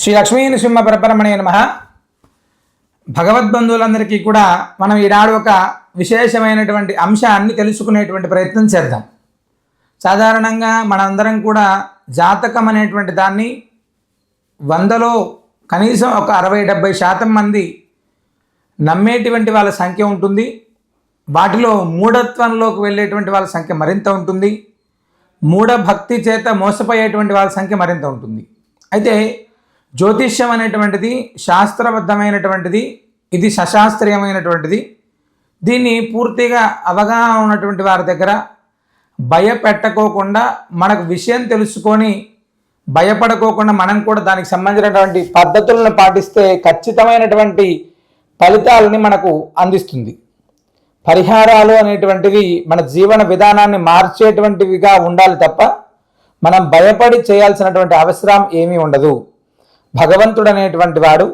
శ్రీ లక్ష్మీ నృసింహ పరపరమణే నమః. భగవద్బంధువులందరికీ కూడా మనం ఈనాడు ఒక విశేషమైనటువంటి అంశాన్ని తెలుసుకునేటువంటి ప్రయత్నం చేద్దాం. సాధారణంగా మనందరం కూడా జాతకం అనేటువంటి దాన్ని 100లో కనీసం ఒక 60-70% మంది నమ్మేటువంటి వాళ్ళ సంఖ్య ఉంటుంది. వాటిలో మూఢత్వంలోకి వెళ్ళేటువంటి వాళ్ళ సంఖ్య మరింత ఉంటుంది. మూఢ భక్తి చేత మోసపోయేటువంటి వాళ్ళ సంఖ్య మరింత ఉంటుంది. అయితే జ్యోతిష్యం అనేటువంటిది శాస్త్రబద్ధమైనటువంటిది, ఇది సశాస్త్రీయమైనటువంటిది. దీన్ని పూర్తిగా అవగాహన ఉన్నటువంటి వారి దగ్గర భయపెట్టకోకుండా, మనకు విషయం తెలుసుకొని భయపడకోకుండా మనం కూడా దానికి సంబంధించినటువంటి పద్ధతులను పాటిస్తే ఖచ్చితమైనటువంటి ఫలితాలని మనకు అందిస్తుంది. పరిహారాలు అనేటువంటివి మన జీవన విధానాన్ని మార్చేటువంటివిగా ఉండాలి తప్ప మనం భయపడి చేయాల్సినటువంటి అవసరం ఏమీ ఉండదు. భగవంతుడు అనేటువంటి వాడు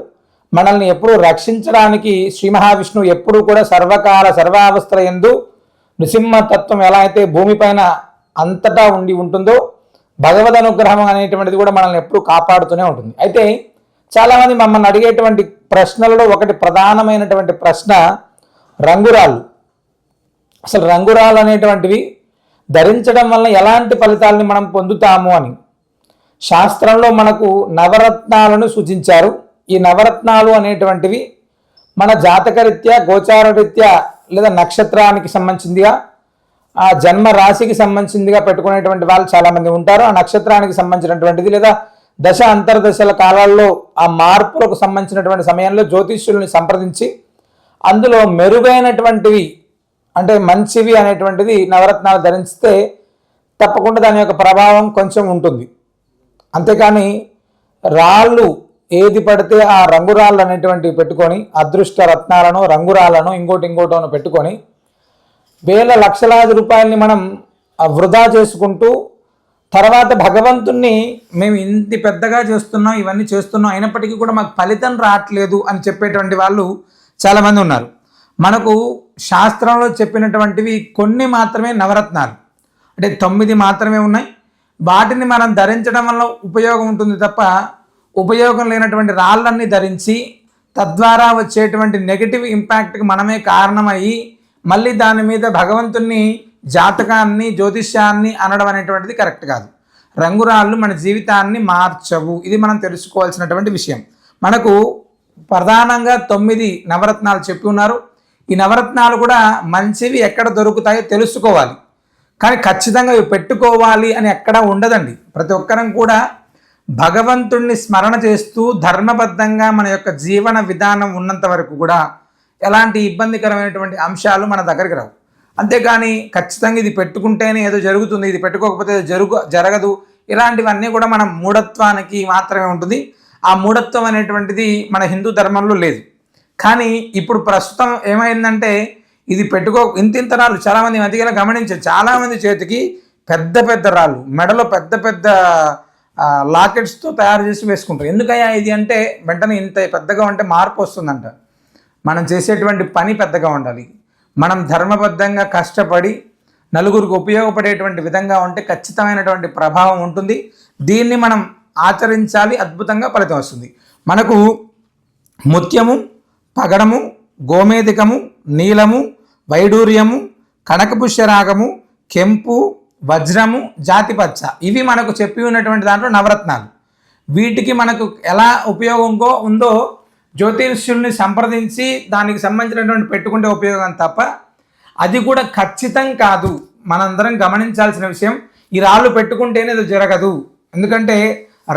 మనల్ని ఎప్పుడూ రక్షించడానికి శ్రీ మహావిష్ణువు ఎప్పుడూ కూడా సర్వకాల సర్వావస్థల యందు నృసింహతత్వం ఎలా అయితే భూమిపైన అంతటా ఉంటుందో భగవద్ అనుగ్రహం అనేటువంటిది కూడా మనల్ని ఎప్పుడూ కాపాడుతూనే ఉంటుంది. అయితే చాలామంది మమ్మల్ని అడిగేటువంటి ప్రశ్నలలో ఒకటి ప్రధానమైనటువంటి ప్రశ్న రంగురాళ్ళు. అసలు రంగురాళ్ళు అనేటువంటివి ధరించడం వల్ల ఎలాంటి ఫలితాలని మనం పొందుతాము అని శాస్త్రంలో మనకు నవరత్నాలను సూచించారు. ఈ నవరత్నాలు అనేటువంటివి మన జాతకరీత్యా, గోచారరీత్యా లేదా నక్షత్రానికి సంబంధించిందిగా, ఆ జన్మ రాశికి సంబంధించిందిగా పెట్టుకునేటువంటి వాళ్ళు చాలామంది ఉంటారు. ఆ నక్షత్రానికి సంబంధించినటువంటిది లేదా దశ అంతర్దశల కాలాల్లో ఆ మార్పులకు సంబంధించినటువంటి సమయంలో జ్యోతిష్యుల్ని సంప్రదించి అందులో మెరుగైనటువంటివి అంటే మంచివి అనేటువంటిది నవరత్నాలు ధరిస్తే తప్పకుండా దాని యొక్క ప్రభావం కొంచెం ఉంటుంది. అంతేకాని రాళ్ళు ఏది పడితే ఆ రంగురాళ్ళు అనేటువంటివి పెట్టుకొని అదృష్ట రత్నాలను, రంగురాళ్ళను, ఇంకోటోను పెట్టుకొని వేల లక్షలాది రూపాయలని మనం వృధా చేసుకుంటూ తర్వాత భగవంతుణ్ణి మేము ఇంత పెద్దగా చేస్తున్నాం, ఇవన్నీ చేస్తున్నాం, అయినప్పటికీ కూడా మాకు ఫలితం రావట్లేదు అని చెప్పేటువంటి వాళ్ళు చాలామంది ఉన్నారు. మనకు శాస్త్రంలో చెప్పినటువంటివి కొన్ని మాత్రమే నవరత్నాలు, అంటే 9 మాత్రమే ఉన్నాయి. వాటిని మనం ధరించడం వల్ల ఉపయోగం ఉంటుంది తప్ప ఉపయోగం లేనటువంటి రాళ్ళన్నీ ధరించి తద్వారా వచ్చేటువంటి నెగిటివ్ ఇంపాక్ట్కి మనమే కారణమయ్యి మళ్ళీ దాని మీద భగవంతుణ్ణి, జాతకాన్ని, జ్యోతిష్యాన్ని అనడం అనేటువంటిది కరెక్ట్ కాదు. రంగురాళ్ళు మన జీవితాన్ని మార్చవు. ఇది మనం తెలుసుకోవాల్సినటువంటి విషయం. మనకు ప్రధానంగా 9 నవరత్నాలు చెప్పి ఉన్నారు. ఈ నవరత్నాలు కూడా మంచివి ఎక్కడ దొరుకుతాయో తెలుసుకోవాలి, కానీ ఖచ్చితంగా ఇవి పెట్టుకోవాలి అని ఎక్కడా ఉండదండి. ప్రతి ఒక్కరం కూడా భగవంతుణ్ణి స్మరణ చేస్తూ ధర్మబద్ధంగా మన యొక్క జీవన విధానం ఉన్నంత వరకు కూడా ఎలాంటి ఇబ్బందికరమైనటువంటి అంశాలు మన దగ్గరికి రావు. అంతేకాని ఖచ్చితంగా ఇది పెట్టుకుంటేనే ఏదో జరుగుతుంది, ఇది పెట్టుకోకపోతే జరగదు, ఇలాంటివన్నీ కూడా మనం మూఢత్వానికి మాత్రమే ఉంటుంది. ఆ మూఢత్వం అనేటువంటిది మన హిందూ ధర్మంలో లేదు. కానీ ఇప్పుడు ప్రస్తుతం ఏమైందంటే ఇది ఇంతింత రాళ్ళు చాలామంది మధ్యలో గమనించారు. చాలామంది చేతికి పెద్ద పెద్ద రాళ్ళు, మెడలో పెద్ద పెద్ద లాకెట్స్తో తయారు చేసి వేసుకుంటారు. ఎందుకయ్యా ఇది అంటే వెంటనే ఇంత పెద్దగా ఉంటే మార్పు వస్తుందంట. మనం చేసేటువంటి పని పెద్దగా ఉండాలి. మనం ధర్మబద్ధంగా కష్టపడి నలుగురికి ఉపయోగపడేటువంటి విధంగా ఉంటే ఖచ్చితమైనటువంటి ప్రభావం ఉంటుంది. దీన్ని మనం ఆచరించాలి, అద్భుతంగా ఫలితం వస్తుంది. మనకు ముత్యము, పగడము, గోమేధికము, నీలము, వైడూర్యము, కనకపుష్యరాగము, కెంపు, వజ్రము, జాతిపచ్చ, ఇవి మనకు చెప్పి ఉన్నటువంటి దాంట్లో నవరత్నాలు. వీటికి మనకు ఎలా ఉపయోగంగా ఉందో జ్యోతిష్యుల్ని సంప్రదించి దానికి సంబంధించినటువంటి పెట్టుకుంటే ఉపయోగం తప్ప అది కూడా ఖచ్చితం కాదు. మనందరం గమనించాల్సిన విషయం, ఈ రాళ్ళు పెట్టుకుంటేనే అది జరగదు. ఎందుకంటే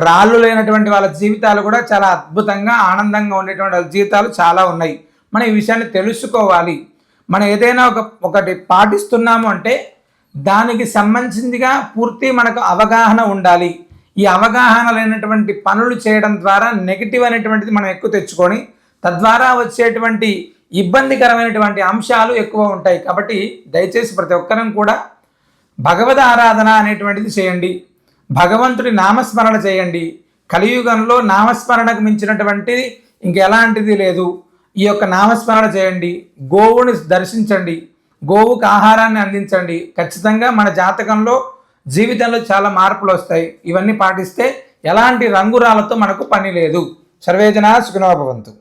రాళ్ళు లేనటువంటి వాళ్ళ జీవితాలు కూడా చాలా అద్భుతంగా ఆనందంగా ఉండేటువంటి వాళ్ళ జీవితాలు చాలా ఉన్నాయి. మనం ఈ విషయాన్ని తెలుసుకోవాలి. మనం ఏదైనా ఒకటి పాటిస్తున్నాము అంటే దానికి సంబంధించిగా పూర్తి మనకు అవగాహన ఉండాలి. ఈ అవగాహన లేనటువంటి పనులు చేయడం ద్వారా నెగిటివ్ అనేటువంటిది మనం ఎక్కువ తెచ్చుకొని తద్వారా వచ్చేటువంటి ఇబ్బందికరమైనటువంటి అంశాలు ఎక్కువ ఉంటాయి. కాబట్టి దయచేసి ప్రతి ఒక్కరం కూడా భగవద్ ఆరాధన అనేటువంటిది చేయండి, భగవంతుడి నామస్మరణ చేయండి. కలియుగంలో నామస్మరణకు మించినటువంటిది ఇంకెలాంటిది లేదు. ఈ యొక్క నామస్మరణ చేయండి, గోవుని దర్శించండి, గోవుకు ఆహారాన్ని అందించండి. ఖచ్చితంగా మన జాతకంలో జీవితంలో చాలా మార్పులు వస్తాయి. ఇవన్నీ పాటిస్తే ఎలాంటి రంగురాలతో మనకు పని లేదు. సర్వేజన సుఖినో భవంతు.